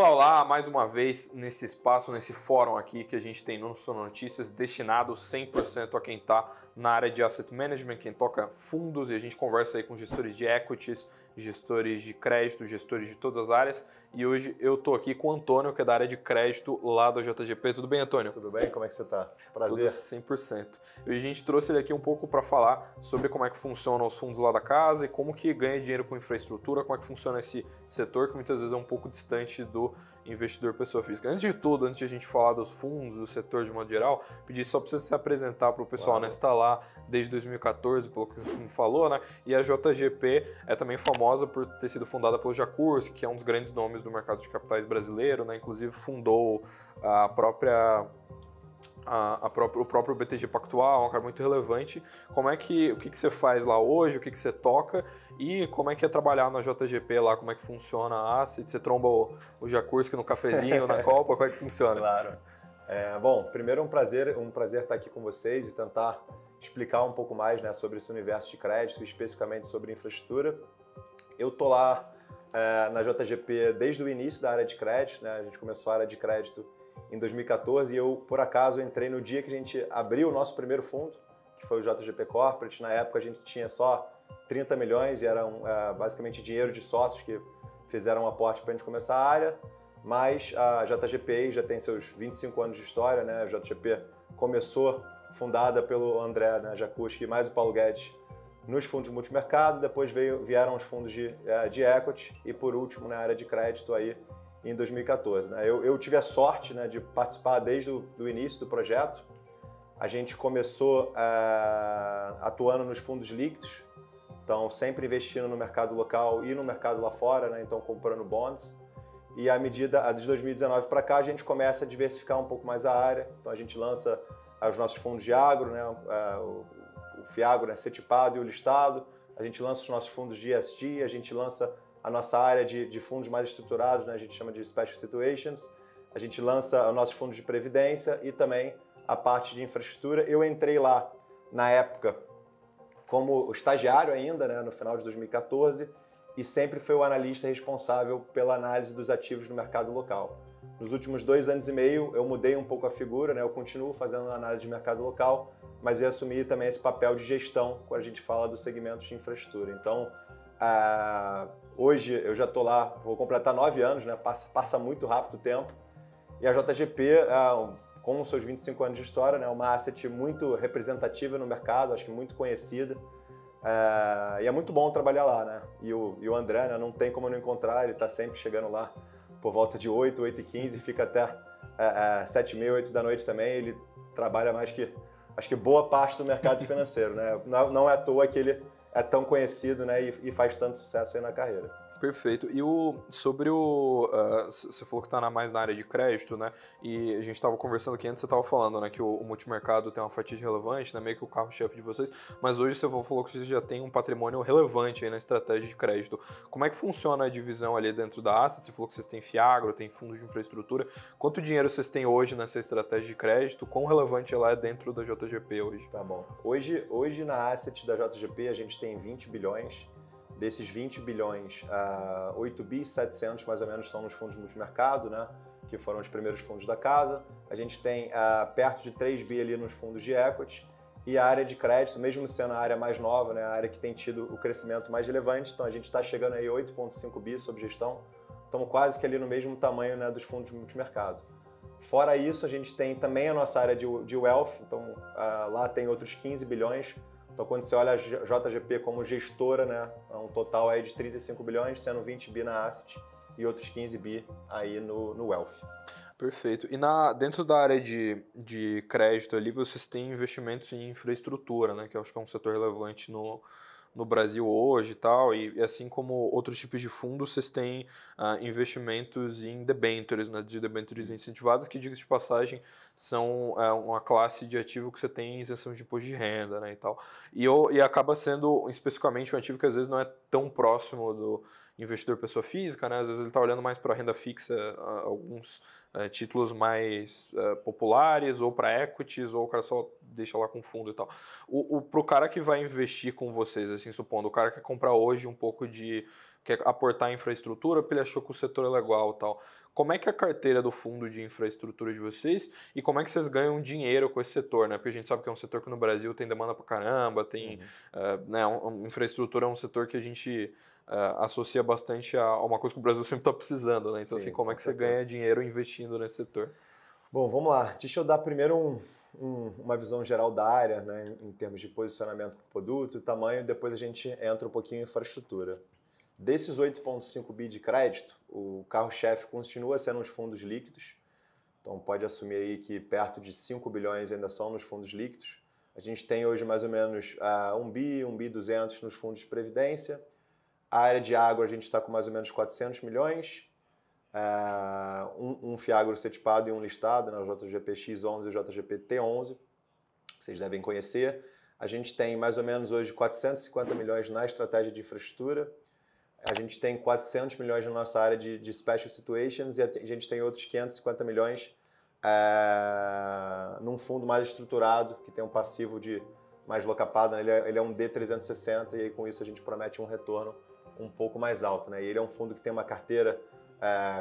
Olá, mais uma vez nesse espaço, nesse fórum aqui que a gente tem no Sono Notícias, destinado 100% a quem está na área de Asset Management, quem toca fundos, e a gente conversa aí com gestores de equities, gestores de crédito, gestores de todas as áreas. E hoje eu estou aqui com o Antônio, que é da área de crédito lá da JGP. Tudo bem, Antônio? Tudo bem? Como é que você está? Prazer. Tudo 100%. E a gente trouxe ele aqui um pouco para falar sobre como é que funcionam os fundos lá da casa e como que ganha dinheiro com infraestrutura, como é que funciona esse setor que muitas vezes é um pouco distante do investidor pessoa física. Antes de tudo, antes de a gente falar dos fundos, do setor de modo geral, pedir só para você se apresentar para o pessoal, Claro. né? Você está lá desde 2014, pelo que você me falou, né? E a JGP é também famosa por ter sido fundada pelo Jacurski, que é um dos grandes nomes do mercado de capitais brasileiro, né? Inclusive fundou a própria... o próprio BTG Pactual, um cara muito relevante. O que você faz lá hoje, o que você toca e como é que é trabalhar na JGP lá, como é que funciona a Asset, você tromba o Jacurski no cafezinho, na Copa, como é que funciona? Claro. Bom, primeiro um prazer estar aqui com vocês e tentar explicar um pouco mais, né, sobre esse universo de crédito, especificamente sobre infraestrutura. Eu estou lá na JGP desde o início da área de crédito, né? A gente começou a área de crédito em 2014 e eu, por acaso, entrei no dia que a gente abriu o nosso primeiro fundo, que foi o JGP Corporate. Na época a gente tinha só 30 milhões e era basicamente dinheiro de sócios que fizeram um aporte para a gente começar a área, mas a JGP já tem seus 25 anos de história, né? A JGP começou fundada pelo André, né, Jacurski, mais o Paulo Guedes nos fundos de multimercado, depois vieram os fundos de equity e, por último, na área de crédito aí em 2014. Né? Eu tive a sorte, né, de participar desde o início do projeto. A gente começou atuando nos fundos líquidos, então sempre investindo no mercado local e no mercado lá fora, né? Então comprando bonds. E de 2019 para cá, a gente começa a diversificar um pouco mais a área. Então a gente lança os nossos fundos de agro, né? O FIAGRO, né, ser tipado e o listado. A gente lança os nossos fundos de ESG, a gente lança a nossa área de fundos mais estruturados, né, a gente chama de Special Situations. A gente lança os nossos fundos de previdência e também a parte de infraestrutura. Eu entrei lá, na época, como estagiário ainda, né, no final de 2014, e sempre fui o analista responsável pela análise dos ativos no mercado local. Nos últimos 2 anos e meio, eu mudei um pouco a figura, né, eu continuo fazendo análise de mercado local, mas eu assumi também esse papel de gestão quando a gente fala do segmento de infraestrutura. Então, hoje eu já estou lá, vou completar 9 anos, né? Passa muito rápido o tempo. E a JGP, com os seus 25 anos de história, né, é uma asset muito representativa no mercado, acho que muito conhecida. E é muito bom trabalhar lá, né? E o André, né, não tem como não encontrar, ele está sempre chegando lá por volta de 8h15, fica até 7h30, 8 da noite também. Ele trabalha mais que... acho que boa parte do mercado financeiro, né? Não é à toa que ele é tão conhecido, né, e faz tanto sucesso aí na carreira. Perfeito. E você falou que está mais na área de crédito, né? E a gente estava conversando aqui antes, você estava falando, né, que o multimercado tem uma fatia relevante, né, meio que o carro-chefe de vocês, mas hoje você falou que você já tem um patrimônio relevante aí na estratégia de crédito. Como é que funciona a divisão ali dentro da Asset? Você falou que vocês têm FIAGRO, tem fundos de infraestrutura. Quanto dinheiro vocês têm hoje nessa estratégia de crédito? Quão relevante ela é dentro da JGP hoje? Tá bom. Hoje na Asset da JGP a gente tem 20 bilhões. Desses 20 bilhões, 8 bi 700 mais ou menos são nos fundos de multimercado, né, que foram os primeiros fundos da casa. A gente tem perto de 3 bi ali nos fundos de equity. E a área de crédito, mesmo sendo a área mais nova, né, a área que tem tido o crescimento mais relevante, então a gente está chegando aí 8,5 bi sob gestão. Estamos quase que ali no mesmo tamanho, né, dos fundos de multimercado. Fora isso, a gente tem também a nossa área de wealth, então lá tem outros 15 bilhões. Então, quando você olha a JGP como gestora, né, é um total aí de 35 bilhões, sendo 20 bi na Asset e outros 15 bi aí no Wealth. Perfeito. E dentro da área de crédito ali, vocês têm investimentos em infraestrutura, né, que eu acho que é um setor relevante no Brasil hoje e tal, e assim como outros tipos de fundos, vocês têm investimentos em debentures, né, de debentures incentivadas, que, diga-se de passagem, são uma classe de ativo que você tem isenção de imposto de renda, né, e tal. E acaba sendo especificamente um ativo que às vezes não é tão próximo do investidor pessoa física, né, às vezes ele está olhando mais para a renda fixa, alguns títulos mais populares, ou para equities, ou o cara só deixa lá com fundo e tal. Pro cara que vai investir com vocês, assim, supondo, o cara quer comprar hoje um pouco de quer aportar em infraestrutura porque ele achou que o setor é legal e tal. Como é que é a carteira do fundo de infraestrutura de vocês e como é que vocês ganham dinheiro com esse setor, né? Porque a gente sabe que é um setor que no Brasil tem demanda pra caramba, tem, né, infraestrutura é um setor que a gente associa bastante a uma coisa que o Brasil sempre está precisando, né? Então, Sim, assim, como é que você ganha dinheiro investindo nesse setor? Bom, vamos lá. Deixa eu dar primeiro uma visão geral da área, né, em termos de posicionamento do produto e tamanho, depois a gente entra um pouquinho em infraestrutura. Desses 8,5 bi de crédito, o carro-chefe continua sendo os fundos líquidos, então pode assumir aí que perto de 5 bilhões ainda são nos fundos líquidos. A gente tem hoje mais ou menos 1 bi 200 nos fundos de previdência. A área de agro a gente está com mais ou menos 400 milhões, um Fiagro setipado e um listado, né, o JGPX11 e o JGPT11, vocês devem conhecer. A gente tem mais ou menos hoje 450 milhões na estratégia de infraestrutura, a gente tem 400 milhões na nossa área de Special Situations e a gente tem outros 550 milhões num fundo mais estruturado, que tem um passivo de mais locapado, né? Ele é um D360 e aí com isso a gente promete um retorno um pouco mais alto, né? E ele é um fundo que tem uma carteira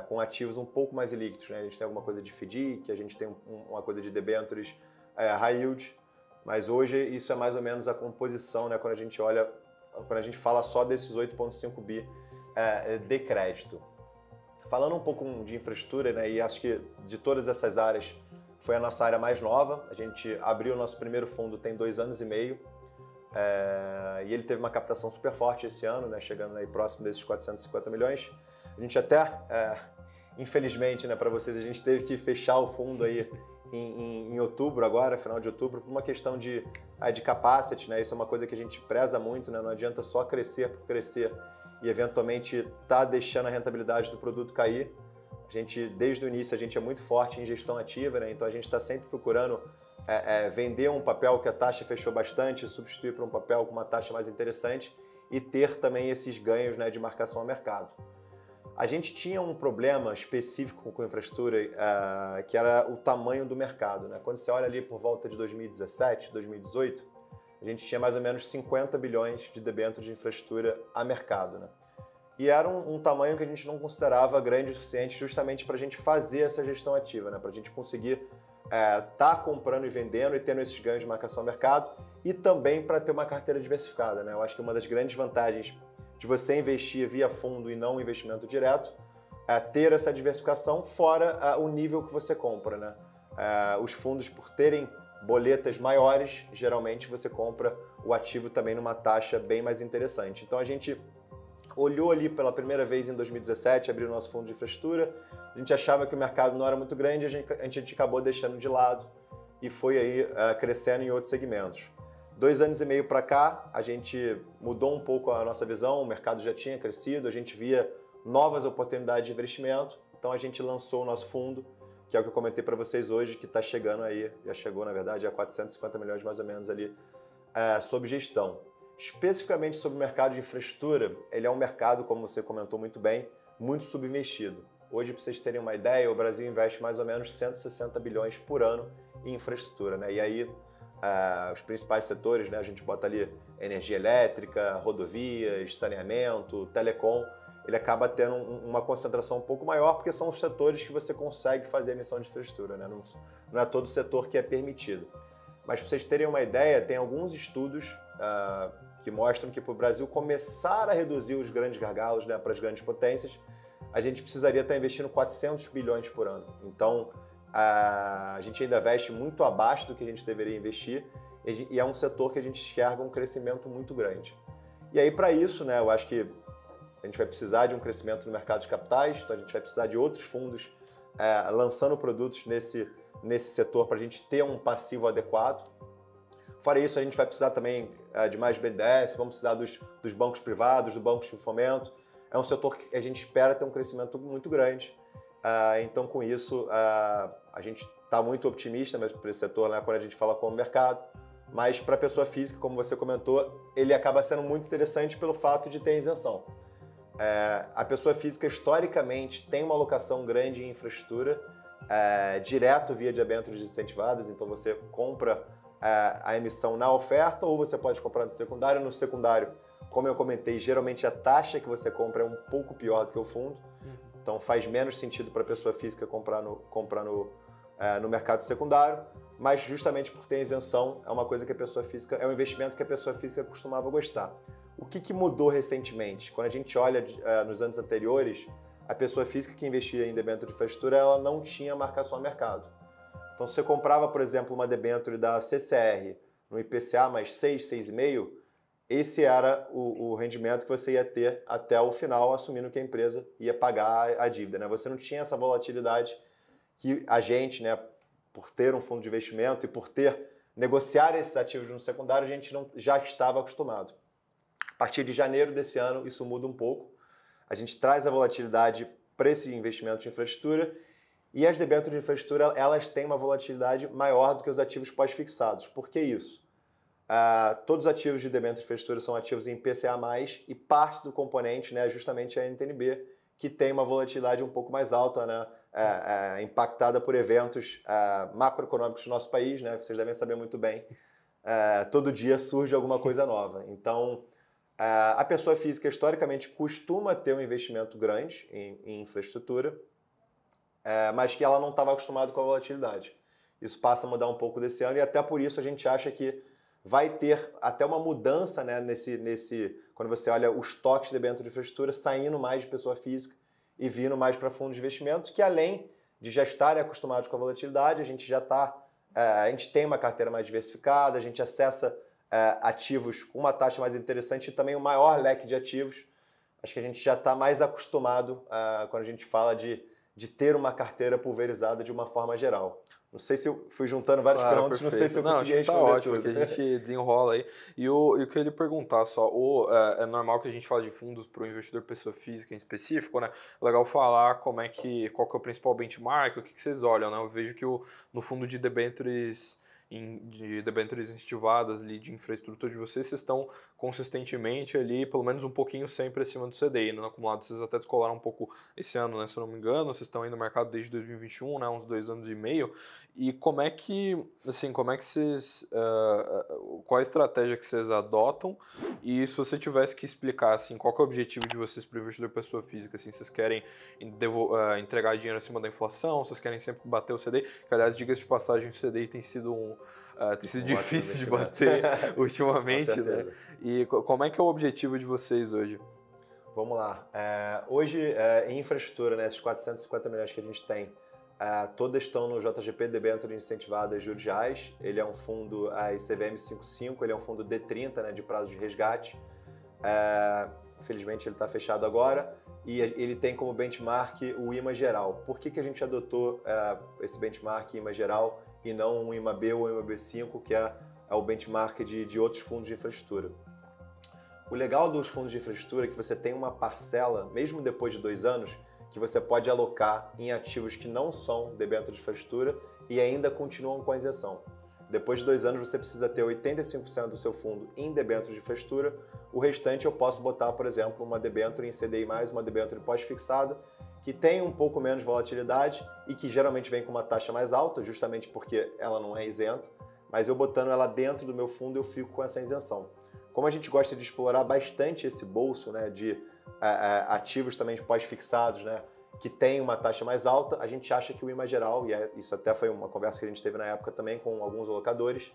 com ativos um pouco mais ilíquidos, né? A gente tem alguma coisa de FDIC, a gente tem uma coisa de debentures high yield, mas hoje isso é mais ou menos a composição, né? Quando a gente fala só desses 8,5 bi de crédito. Falando um pouco de infraestrutura, né, e acho que de todas essas áreas foi a nossa área mais nova. A gente abriu o nosso primeiro fundo tem 2 anos e meio e ele teve uma captação super forte esse ano, né, chegando aí próximo desses 450 milhões. A gente até, infelizmente, né, para vocês, a gente teve que fechar o fundo aí em outubro agora, final de outubro, por uma questão de capacity, né? Isso é uma coisa que a gente preza muito, né? Não adianta só crescer por crescer e eventualmente tá deixando a rentabilidade do produto cair. A gente, desde o início, a gente é muito forte em gestão ativa, né? Então a gente está sempre procurando vender um papel que a taxa fechou bastante, substituir por um papel com uma taxa mais interessante e ter também esses ganhos, né, de marcação ao mercado. A gente tinha um problema específico com a infraestrutura, que era o tamanho do mercado, né? Quando você olha ali por volta de 2017, 2018, a gente tinha mais ou menos 50 bilhões de debêntures de infraestrutura a mercado, né? E era um tamanho que a gente não considerava grande o suficiente justamente para a gente fazer essa gestão ativa, né? Para a gente conseguir tá comprando e vendendo e tendo esses ganhos de marcação ao mercado e também para ter uma carteira diversificada, né? Eu acho que uma das grandes vantagens de você investir via fundo e não investimento direto, ter essa diversificação fora o nível que você compra, né? Os fundos, por terem boletas maiores, geralmente você compra o ativo também numa taxa bem mais interessante. Então a gente olhou ali pela primeira vez em 2017, abriu o nosso fundo de infraestrutura, a gente achava que o mercado não era muito grande, a gente acabou deixando de lado e foi aí crescendo em outros segmentos. 2 anos e meio para cá, a gente mudou um pouco a nossa visão, o mercado já tinha crescido, a gente via novas oportunidades de investimento, então a gente lançou o nosso fundo, que é o que eu comentei para vocês hoje, que está chegando aí, já chegou na verdade a 450 milhões mais ou menos ali, sob gestão. Especificamente sobre o mercado de infraestrutura, ele é um mercado, como você comentou muito bem, muito subinvestido. Hoje, para vocês terem uma ideia, o Brasil investe mais ou menos 160 bilhões por ano em infraestrutura, né? E aí, os principais setores, né? A gente bota ali energia elétrica, rodovias, saneamento, telecom, ele acaba tendo uma concentração um pouco maior porque são os setores que você consegue fazer emissão de infraestrutura, né? Não é todo setor que é permitido. Mas para vocês terem uma ideia, tem alguns estudos que mostram que para o Brasil começar a reduzir os grandes gargalos, né, para as grandes potências, a gente precisaria estar investindo 400 bilhões por ano. Então, a gente ainda investe muito abaixo do que a gente deveria investir e é um setor que a gente enxerga um crescimento muito grande. E aí, para isso, né, eu acho que a gente vai precisar de um crescimento no mercado de capitais, então a gente vai precisar de outros fundos lançando produtos nesse setor para a gente ter um passivo adequado. Fora isso, a gente vai precisar também de mais BNDES, vamos precisar dos bancos privados, do banco de fomento. É um setor que a gente espera ter um crescimento muito grande. Então, com isso, a gente está muito otimista mesmo para esse setor, né, quando a gente fala com o mercado. Mas para a pessoa física, como você comentou, ele acaba sendo muito interessante pelo fato de ter isenção. A pessoa física, historicamente, tem uma alocação grande em infraestrutura, direto via debêntures incentivadas, então você compra a emissão na oferta ou você pode comprar no secundário. No secundário, Como eu comentei, geralmente a taxa que você compra é um pouco pior do que o fundo. Então faz menos sentido para a pessoa física comprar no mercado secundário, mas justamente por ter isenção, é uma coisa que a pessoa física, é um investimento que a pessoa física costumava gostar. O que mudou recentemente? Quando a gente olha nos anos anteriores, a pessoa física que investia em debênture de infraestrutura, ela não tinha marcação a mercado. Então, se você comprava, por exemplo, uma debênture da CCR no IPCA mais 6, 6,5, esse era o rendimento que você ia ter até o final, assumindo que a empresa ia pagar a dívida, né? Você não tinha essa volatilidade que a gente, né, por ter um fundo de investimento e por negociar esses ativos no secundário, a gente já estava acostumado. A partir de janeiro desse ano, isso muda um pouco. A gente traz a volatilidade para esse investimento de infraestrutura e as debêntures de infraestrutura, elas têm uma volatilidade maior do que os ativos pós-fixados. Por que isso? Todos os ativos de debênture de infraestrutura são ativos em IPCA+, e parte do componente, né, é justamente a NTNB, que tem uma volatilidade um pouco mais alta, né, impactada por eventos macroeconômicos do nosso país, né, vocês devem saber muito bem. Todo dia surge alguma coisa nova. Então, a pessoa física, historicamente, costuma ter um investimento grande em infraestrutura, mas que ela não estava acostumada com a volatilidade. Isso passa a mudar um pouco desse ano e até por isso a gente acha que vai ter até uma mudança, né, quando você olha os estoques de debênture de infraestrutura saindo mais de pessoa física e vindo mais para fundos de investimentos, que além de já estarem acostumados com a volatilidade, a gente tem uma carteira mais diversificada, a gente acessa ativos com uma taxa mais interessante e também um maior leque de ativos. Acho que a gente já está mais acostumado quando a gente fala de ter uma carteira pulverizada de uma forma geral. Não sei se eu fui juntando várias perguntas, perfeito. Não sei se eu consegui responder tá ótimo, tudo. que a gente desenrola aí. E o que eu ia perguntar só, é normal que a gente fale de fundos para o investidor pessoa física em específico, né? É legal falar qual que é o principal benchmark, o que vocês olham, né? Eu vejo que no fundo de debêntures incentivadas ali de infraestrutura de vocês estão consistentemente ali, pelo menos um pouquinho sempre acima do CDI, no acumulado. Vocês até descolaram um pouco esse ano, né, se eu não me engano, vocês estão aí no mercado desde 2021, né, uns 2 anos e meio, e como é que vocês, qual a estratégia que vocês adotam, e se você tivesse que explicar, assim, qual que é o objetivo de vocês para o investidor pessoa física, assim, vocês querem entregar dinheiro acima da inflação, vocês querem sempre bater o CDI, que aliás, diga-se de passagem, o CDI tem sido difícil de bater ultimamente, né? E como é que é o objetivo de vocês hoje? Vamos lá. Hoje, em infraestrutura, né, esses 450 milhões que a gente tem, todas estão no JGP, debênture incentivada juros reais. Ele é um fundo ICVM 55, ele é um fundo D30, né, de prazo de resgate. Infelizmente ele está fechado agora e ele tem como benchmark o IMA geral. Por que a gente adotou esse benchmark IMA geral e não um IMA-B ou um IMA-B5, que é o benchmark de outros fundos de infraestrutura? O legal dos fundos de infraestrutura é que você tem uma parcela, mesmo depois de 2 anos, que você pode alocar em ativos que não são debênture de infraestrutura e ainda continuam com a isenção. Depois de 2 anos, você precisa ter 85% do seu fundo em debênture de infraestrutura. O restante eu posso botar, por exemplo, uma debênture em CDI+, uma debênture pós-fixada, que tem um pouco menos volatilidade e que geralmente vem com uma taxa mais alta, justamente porque ela não é isenta, mas eu botando ela dentro do meu fundo, eu fico com essa isenção. Como a gente gosta de explorar bastante esse bolso, né, de ativos também pós-fixados, né, que tem uma taxa mais alta, a gente acha que o IMA geral, e isso até foi uma conversa que a gente teve na época também com alguns alocadores,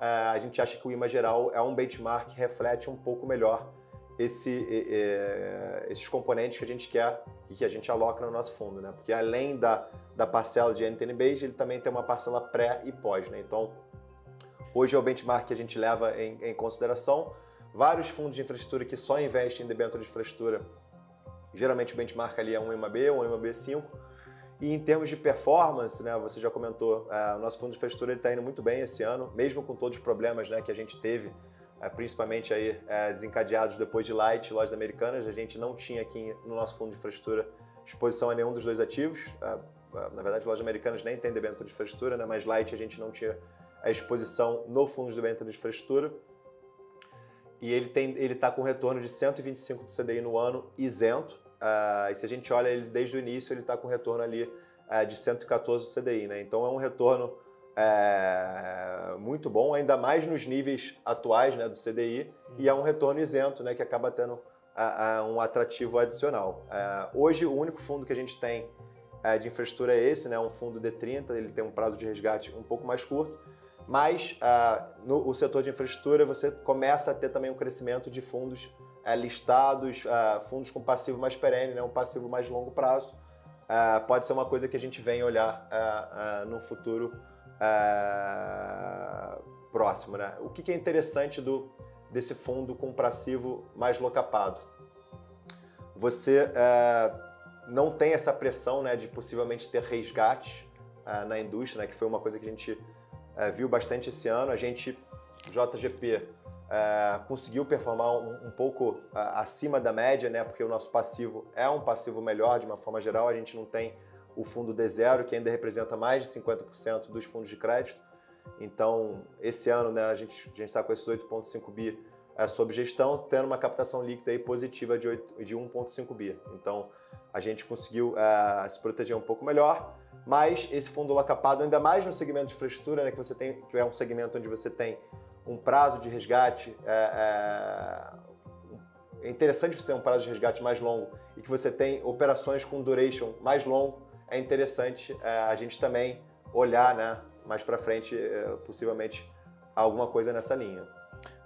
a gente acha que o IMA geral é um benchmark que reflete um pouco melhor esses componentes que a gente quer e que a gente aloca no nosso fundo, né? Porque além da parcela de NTN-Base, ele também tem uma parcela pré e pós, né? Então, hoje é o benchmark que a gente leva em consideração. Vários fundos de infraestrutura que só investem em debênture de infraestrutura, geralmente o benchmark ali é um IMA-B ou um IMA-B5. E em termos de performance, né, você já comentou, o nosso fundo de infraestrutura está indo muito bem esse ano, mesmo com todos os problemas, né, que a gente teve, principalmente aí, desencadeados depois de Light e Lojas Americanas. A gente não tinha aqui no nosso fundo de infraestrutura exposição a nenhum dos 2 ativos. Na verdade, Lojas Americanas nem tem debênture de infraestrutura, né, mas Light a gente não tinha a exposição no fundo de debênture de infraestrutura. E ele está com retorno de 125 do CDI no ano, isento. E se a gente olha ele desde o início, ele está com retorno ali de 114 do CDI, né? Então é um retorno muito bom, ainda mais nos níveis atuais, né, do CDI, e é um retorno isento, né, que acaba tendo um atrativo adicional. Hoje, o único fundo que a gente tem de infraestrutura é esse, né, um fundo D30, ele tem um prazo de resgate um pouco mais curto, mas no setor de infraestrutura você começa a ter também um crescimento de fundos listados, fundos com passivo mais perene, né, um passivo mais longo prazo. Pode ser uma coisa que a gente venha olhar no futuro próximo, né? O que é interessante desse fundo com passivo mais locapado? Você não tem essa pressão, né, de possivelmente ter resgate na indústria, né, que foi uma coisa que a gente viu bastante esse ano. A gente, JGP, conseguiu performar um pouco acima da média, né, porque o nosso passivo é um passivo melhor de uma forma geral. A gente não tem o fundo D0, que ainda representa mais de 50% dos fundos de crédito. Então, esse ano, né, a gente está com esses 8,5 bi sob gestão, tendo uma captação líquida aí positiva de 1,5 bi. Então, a gente conseguiu se proteger um pouco melhor, mas esse fundo locapado, ainda mais no segmento de infraestrutura, né, que é um segmento onde você tem um prazo de resgate, é interessante você ter um prazo de resgate mais longo e que você tem operações com duration mais longo, é interessante a gente também olhar, né, mais para frente, possivelmente, alguma coisa nessa linha.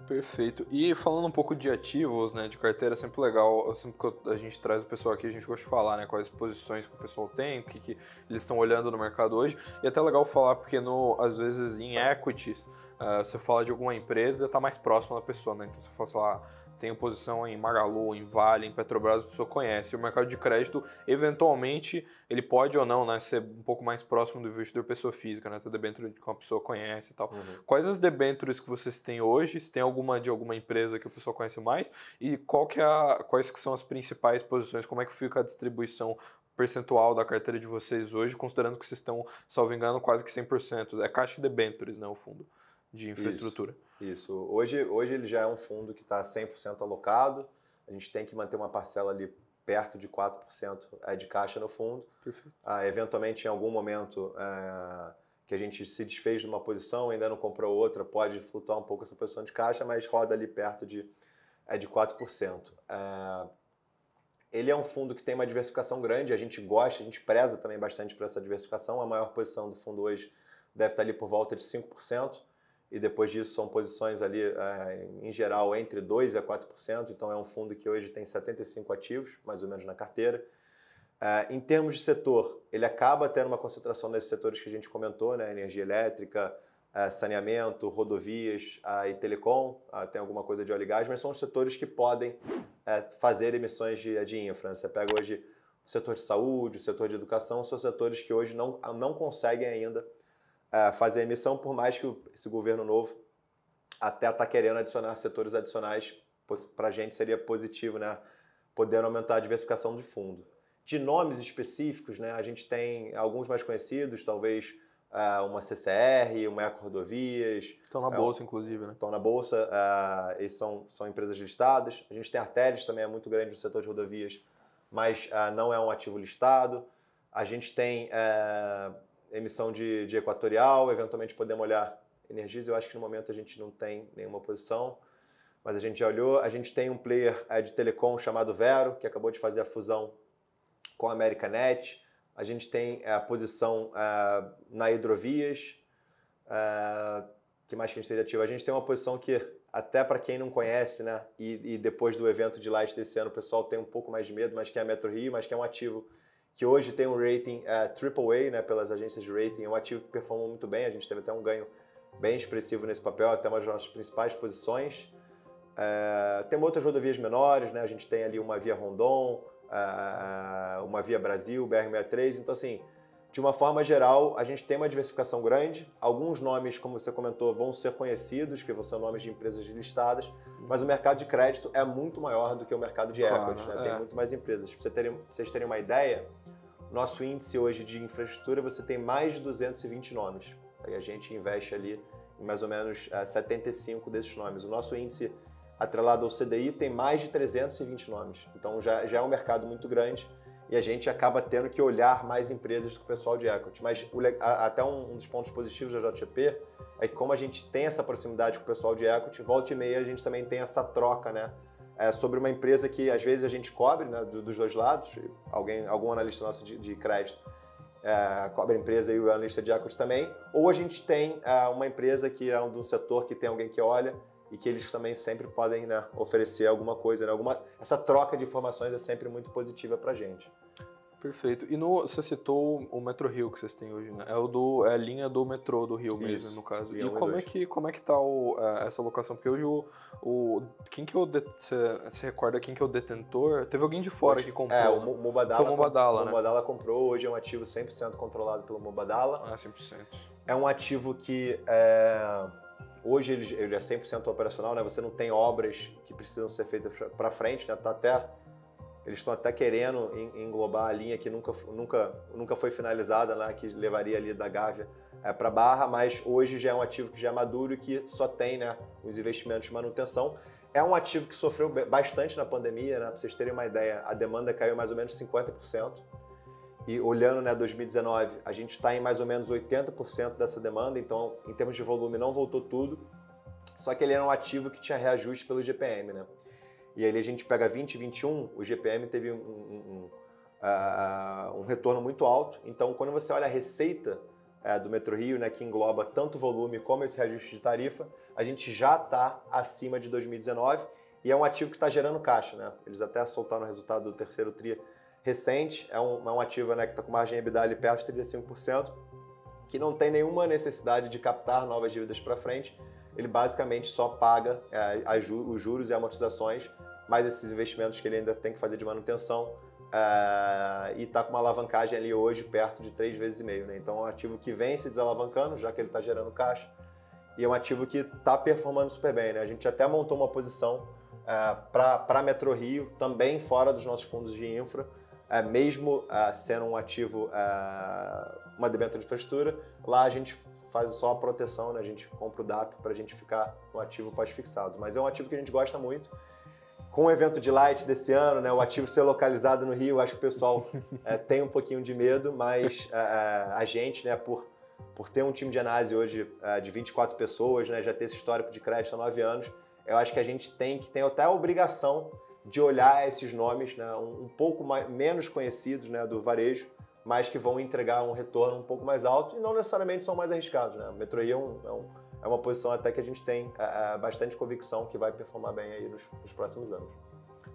Perfeito. E falando um pouco de ativos, né, de carteira, é sempre legal, sempre que a gente traz o pessoal aqui, a gente gosta de falar, né, quais posições que o pessoal tem, o que eles estão olhando no mercado hoje. E é até legal falar porque, às vezes, em equities, você fala de alguma empresa, está mais próximo da pessoa, né? Então, você fala, sei lá, tenho posição em Magalu, em Vale, em Petrobras, a pessoa conhece. E o mercado de crédito, eventualmente, ele pode ou não, né, ser um pouco mais próximo do investidor pessoa física, né? Ter debênture que uma pessoa conhece e tal. Uhum. Quais as debêntures que vocês têm hoje? Se tem alguma de alguma empresa que o pessoal conhece mais? E quais que são as principais posições? Como é que fica a distribuição percentual da carteira de vocês hoje, considerando que vocês estão, salvo engano, quase que 100%? É caixa de debêntures, né, o fundo de infraestrutura. Isso. Hoje ele já é um fundo que está 100% alocado. A gente tem que manter uma parcela ali perto de 4% de caixa no fundo. Perfeito. Eventualmente, em algum momento que a gente se desfez de uma posição, ainda não comprou outra, pode flutuar um pouco essa posição de caixa, mas roda ali perto de 4%. Ele é um fundo que tem uma diversificação grande, a gente gosta, a gente preza também bastante por essa diversificação. A maior posição do fundo hoje deve estar ali por volta de 5%. E depois disso são posições ali, em geral, entre 2% a 4%. Então é um fundo que hoje tem 75 ativos, mais ou menos, na carteira. Em termos de setor, ele acaba tendo uma concentração nesses setores que a gente comentou, né? Energia elétrica, saneamento, rodovias e telecom, tem alguma coisa de óleo e gás, mas são os setores que podem fazer emissões de infra. Você pega hoje o setor de saúde, o setor de educação, são setores que hoje não conseguem ainda fazer a emissão, por mais que esse governo novo até está querendo adicionar setores adicionais. Para a gente seria positivo, né, poder aumentar a diversificação de fundo. De nomes específicos, né, a gente tem alguns mais conhecidos, talvez uma CCR, uma Eco Rodovias. Estão na bolsa, inclusive, né? Estão na bolsa, esses são empresas listadas. A gente tem a Arteris, também é muito grande no setor de rodovias, mas não é um ativo listado. A gente tem emissão de Equatorial, eventualmente podemos olhar Energisa, eu acho que no momento a gente não tem nenhuma posição, mas a gente já olhou. A gente tem um player de telecom chamado Vero, que acabou de fazer a fusão com a Americanet. A gente tem a posição na Hidrovias. Que mais que a gente teria ativo? A gente tem uma posição que, até para quem não conhece, né, e depois do evento de Light desse ano, o pessoal tem um pouco mais de medo, mas que é a MetroRio, mas que é um ativo que hoje tem um rating AAA, né, pelas agências de rating. É um ativo que performou muito bem, a gente teve até um ganho bem expressivo nesse papel, até uma das nossas principais posições. Tem outras rodovias menores, né, a gente tem ali uma Via Rondon, uma Via Brasil, BR-63, então assim, de uma forma geral, a gente tem uma diversificação grande. Alguns nomes, como você comentou, vão ser conhecidos, que vão ser nomes de empresas listadas, mas o mercado de crédito é muito maior do que o mercado de equities, né? Tem muito mais empresas. Para vocês terem uma ideia, nosso índice hoje de infraestrutura, você tem mais de 220 nomes. Aí a gente investe ali em mais ou menos 75 desses nomes. O nosso índice atrelado ao CDI tem mais de 320 nomes. Então já é um mercado muito grande e a gente acaba tendo que olhar mais empresas do que o pessoal de equity. Mas até um dos pontos positivos da JGP é que como a gente tem essa proximidade com o pessoal de equity, volta e meia a gente também tem essa troca, né? Sobre uma empresa que às vezes a gente cobre, né, dos dois lados, algum analista nosso de crédito cobre a empresa e o analista de equity também, ou a gente tem uma empresa que é de um setor que tem alguém que olha e que eles também sempre podem, né, oferecer alguma coisa, né, essa troca de informações é sempre muito positiva para a gente. Perfeito. E você citou o Metro Rio que vocês têm hoje, né? É a linha do metrô do Rio mesmo, Isso, no caso. Rio E 1 e como é que tá essa locação? Porque hoje quem que você recorda quem que é o detentor? Teve alguém de fora que comprou, o Mubadala, foi o Mubadala, né? O Mubadala comprou, hoje é um ativo 100% controlado pelo Mubadala. 100%. É um ativo que hoje ele é 100% operacional, né? Você não tem obras que precisam ser feitas para frente, né? Eles estão até querendo englobar a linha que nunca foi finalizada, né? Que levaria ali da Gávea para Barra, mas hoje já é um ativo que já é maduro e que só tem, né, os investimentos de manutenção. É um ativo que sofreu bastante na pandemia, né? Para vocês terem uma ideia, a demanda caiu mais ou menos 50%. E olhando, né, 2019, a gente está em mais ou menos 80% dessa demanda, então em termos de volume não voltou tudo, só que ele era um ativo que tinha reajuste pelo GPM, né? E aí a gente pega 20 e 21, o GPM teve um retorno muito alto, então quando você olha a receita do Metro Rio, né, que engloba tanto volume como esse reajuste de tarifa, a gente já está acima de 2019 e é um ativo que está gerando caixa, né? Eles até soltaram o resultado do terceiro TRI recente, é um ativo, né, que está com margem EBITDA ali perto de 35%, que não tem nenhuma necessidade de captar novas dívidas para frente, ele basicamente só paga os juros e amortizações, mais esses investimentos que ele ainda tem que fazer de manutenção, e está com uma alavancagem ali hoje perto de 3,5 vezes, né? Então é um ativo que vem se desalavancando, já que ele está gerando caixa, e é um ativo que está performando super bem, né? A gente até montou uma posição para Metro Rio, também fora dos nossos fundos de infra, mesmo sendo um ativo, uma debênture de infraestrutura, lá a gente faz só a proteção, né? A gente compra o DAP para a gente ficar no ativo pós-fixado. Mas é um ativo que a gente gosta muito. Com o evento de Light desse ano, né, o ativo ser localizado no Rio, acho que o pessoal tem um pouquinho de medo, mas a gente, né, por ter um time de análise hoje de 24 pessoas, né, já ter esse histórico de crédito há 9 anos, eu acho que a gente tem até a obrigação de olhar esses nomes, né, um pouco menos conhecidos, né, do varejo, mas que vão entregar um retorno um pouco mais alto e não necessariamente são mais arriscados, né? O Metro Rio é uma posição até que a gente tem bastante convicção que vai performar bem aí nos próximos anos.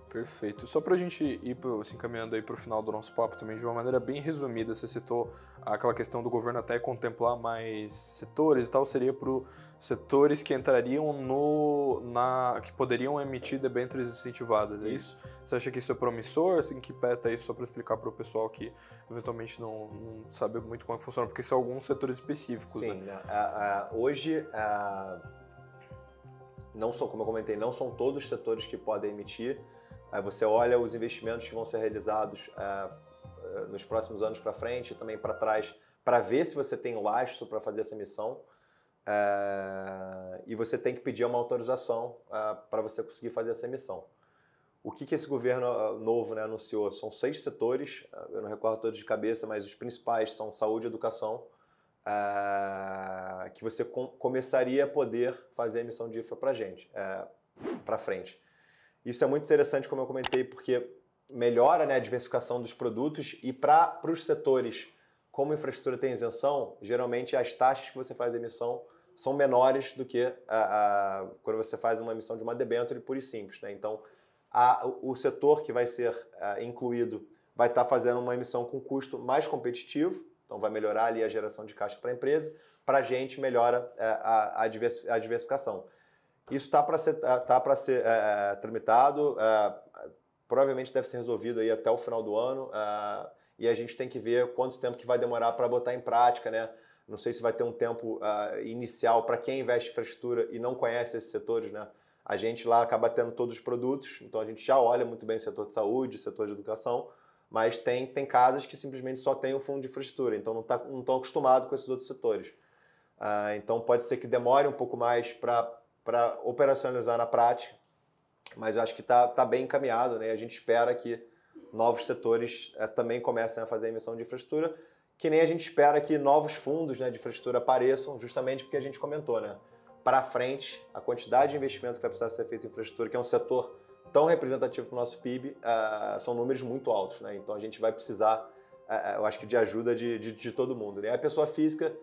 Perfeito. Só para a gente ir se encaminhando aí para o final do nosso papo também, de uma maneira bem resumida, você citou aquela questão do governo até contemplar mais setores e tal, seria para os setores que entrariam que poderiam emitir debêntures incentivadas, é isso? Você acha que isso é promissor? Assim, que pé tá isso só para explicar para o pessoal que eventualmente não sabe muito como é que funciona, porque são alguns setores específicos. Sim, né? Hoje, não são, como eu comentei, não são todos os setores que podem emitir. Você olha os investimentos que vão ser realizados nos próximos anos para frente e também para trás, para ver se você tem lastro para fazer essa emissão. E você tem que pedir uma autorização para você conseguir fazer essa emissão. O que esse governo novo, né, anunciou? São 6 setores, eu não recordo todos de cabeça, mas os principais são saúde e educação, que você começaria a poder fazer a emissão de infra para a gente, para frente. Isso é muito interessante, como eu comentei, porque melhora, né, a diversificação dos produtos e para os setores, como a infraestrutura tem isenção, geralmente as taxas que você faz a emissão são menores do que quando você faz uma emissão de uma debênture pura e simples, né? Então, o setor que vai ser incluído vai estar fazendo uma emissão com custo mais competitivo, então vai melhorar ali a geração de caixa para a empresa, para a gente melhora a diversificação. Isso está para ser tramitado, provavelmente deve ser resolvido aí até o final do ano, e a gente tem que ver quanto tempo que vai demorar para botar em prática, né? Não sei se vai ter um tempo inicial para quem investe em infraestrutura e não conhece esses setores, né? A gente lá acaba tendo todos os produtos, então a gente já olha muito bem o setor de saúde, o setor de educação, mas tem casas que simplesmente só tem o fundo de infraestrutura, então não estão acostumados com esses outros setores. Então pode ser que demore um pouco mais para operacionalizar na prática, mas eu acho que está bem encaminhado, né? A gente espera que novos setores também comecem a fazer emissão de infraestrutura, que nem a gente espera que novos fundos, né, de infraestrutura apareçam, justamente porque a gente comentou, né? Para frente, a quantidade de investimento que vai precisar ser feito em infraestrutura, que é um setor tão representativo para o nosso PIB, são números muito altos, né? Então a gente vai precisar, eu acho que de ajuda de todo mundo, né? A pessoa física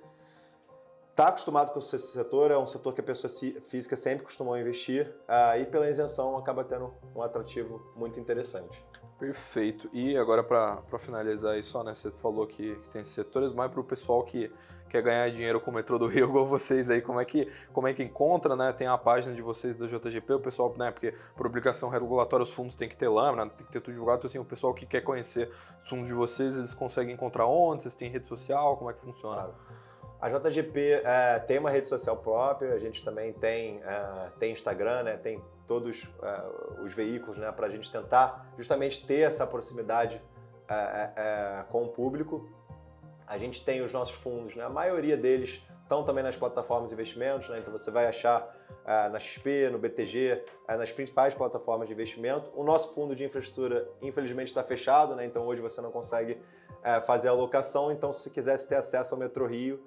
está acostumado com esse setor, é um setor que a pessoa física sempre costumou investir, e pela isenção acaba tendo um atrativo muito interessante. Perfeito. E agora, para finalizar aí só, né, você falou que tem esses setores, mas para o pessoal que quer ganhar dinheiro com o metrô do Rio, igual vocês aí, como é que encontra, né? Tem a página de vocês da JGP, o pessoal, né, porque por obrigação regulatória os fundos têm que ter lâmina, tem que ter tudo divulgado, então assim, o pessoal que quer conhecer os fundos de vocês, eles conseguem encontrar onde? Vocês têm rede social? Como é que funciona? Claro. A JGP tem uma rede social própria, a gente também tem Instagram, né, tem todos os veículos, né, para a gente tentar justamente ter essa proximidade com o público. A gente tem os nossos fundos, né, a maioria deles estão também nas plataformas de investimentos, né, então você vai achar na XP, no BTG, nas principais plataformas de investimento. O nosso fundo de infraestrutura, infelizmente, está fechado, né, então hoje você não consegue fazer a alocação, então se quisesse ter acesso ao Metrô Rio,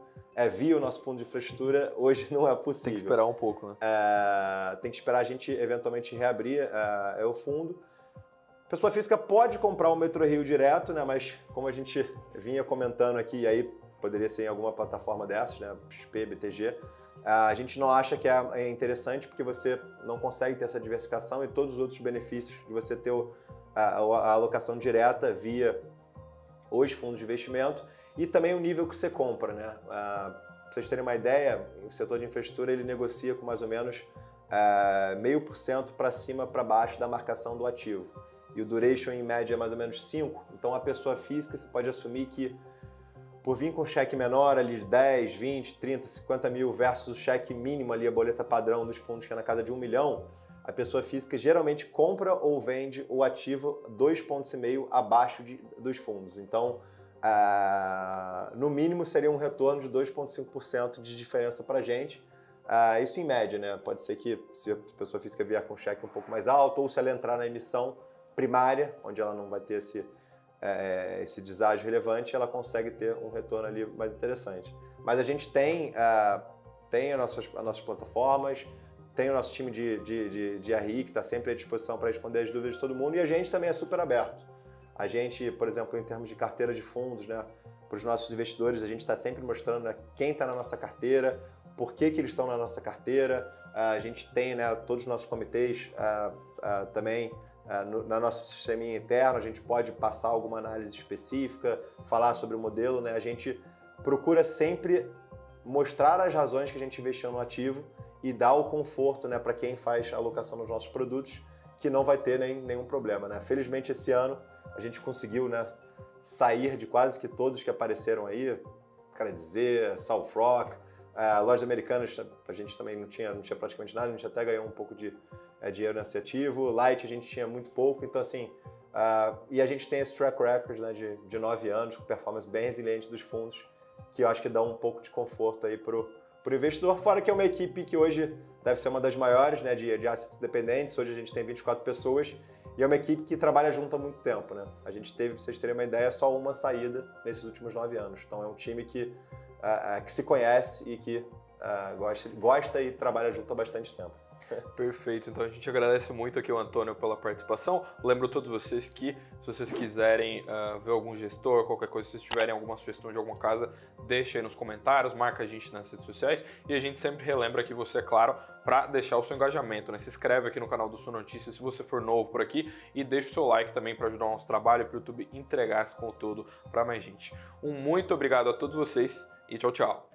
via o nosso fundo de infraestrutura, hoje não é possível. Tem que esperar um pouco, né? Tem que esperar a gente eventualmente reabrir o fundo. A pessoa física pode comprar o Metrô Rio direto, né? Mas como a gente vinha comentando aqui, e aí poderia ser em alguma plataforma dessas, né? XP, BTG, a gente não acha que é interessante porque você não consegue ter essa diversificação e todos os outros benefícios de você ter a alocação direta via os fundos de investimento e também o nível que você compra, né? Pra vocês terem uma ideia, o setor de infraestrutura ele negocia com mais ou menos 0,5% para cima, para baixo da marcação do ativo. E o duration em média é mais ou menos 5. Então a pessoa física você pode assumir que por vir com cheque menor ali de 10, 20, 30, 50 mil versus o cheque mínimo ali, a boleta padrão dos fundos que é na casa de 1 milhão, a pessoa física geralmente compra ou vende o ativo 2,5 pontos abaixo dos fundos. Então, no mínimo seria um retorno de 2,5% de diferença para a gente. Isso em média, né? Pode ser que se a pessoa física vier com cheque um pouco mais alto ou se ela entrar na emissão primária, onde ela não vai ter esse deságio relevante, ela consegue ter um retorno ali mais interessante. Mas a gente tem as nossas plataformas, tem o nosso time de RI que está sempre à disposição para responder as dúvidas de todo mundo e a gente também é super aberto. A gente, por exemplo, em termos de carteira de fundos, né, para os nossos investidores, a gente está sempre mostrando, né, quem está na nossa carteira, por que eles estão na nossa carteira. A gente tem, né, todos os nossos comitês também na nossa sisteminha interna, a gente pode passar alguma análise específica, falar sobre o modelo, né? A gente procura sempre mostrar as razões que a gente investiu no ativo e dar o conforto, né, para quem faz a alocação nos nossos produtos, que não vai ter nenhum problema, né? Felizmente esse ano a gente conseguiu, né, sair de quase que todos que apareceram aí, quero dizer, South Rock, lojas americanas a gente também não tinha praticamente nada, a gente até ganhou um pouco de dinheiro nesse ativo, Light a gente tinha muito pouco, então assim, e a gente tem esse track record, né, de 9 anos, com performance bem resiliente dos fundos, que eu acho que dá um pouco de conforto aí pro investidor, fora que é uma equipe que hoje deve ser uma das maiores, né, de assets dependentes, hoje a gente tem 24 pessoas, e é uma equipe que trabalha junto há muito tempo, né? A gente teve, pra vocês terem uma ideia, só uma saída nesses últimos 9 anos, então é um time que se conhece e que gosta e trabalha junto há bastante tempo. Perfeito, então a gente agradece muito aqui ao Antônio pela participação. Lembro a todos vocês que, se vocês quiserem ver algum gestor, qualquer coisa, se vocês tiverem alguma sugestão de alguma casa, deixa aí nos comentários, marca a gente nas redes sociais e a gente sempre relembra aqui você, é claro, para deixar o seu engajamento, né? Se inscreve aqui no canal do Suno Notícias se você for novo por aqui e deixa o seu like também para ajudar o nosso trabalho e para o YouTube entregar esse conteúdo para mais gente. Um muito obrigado a todos vocês e tchau, tchau!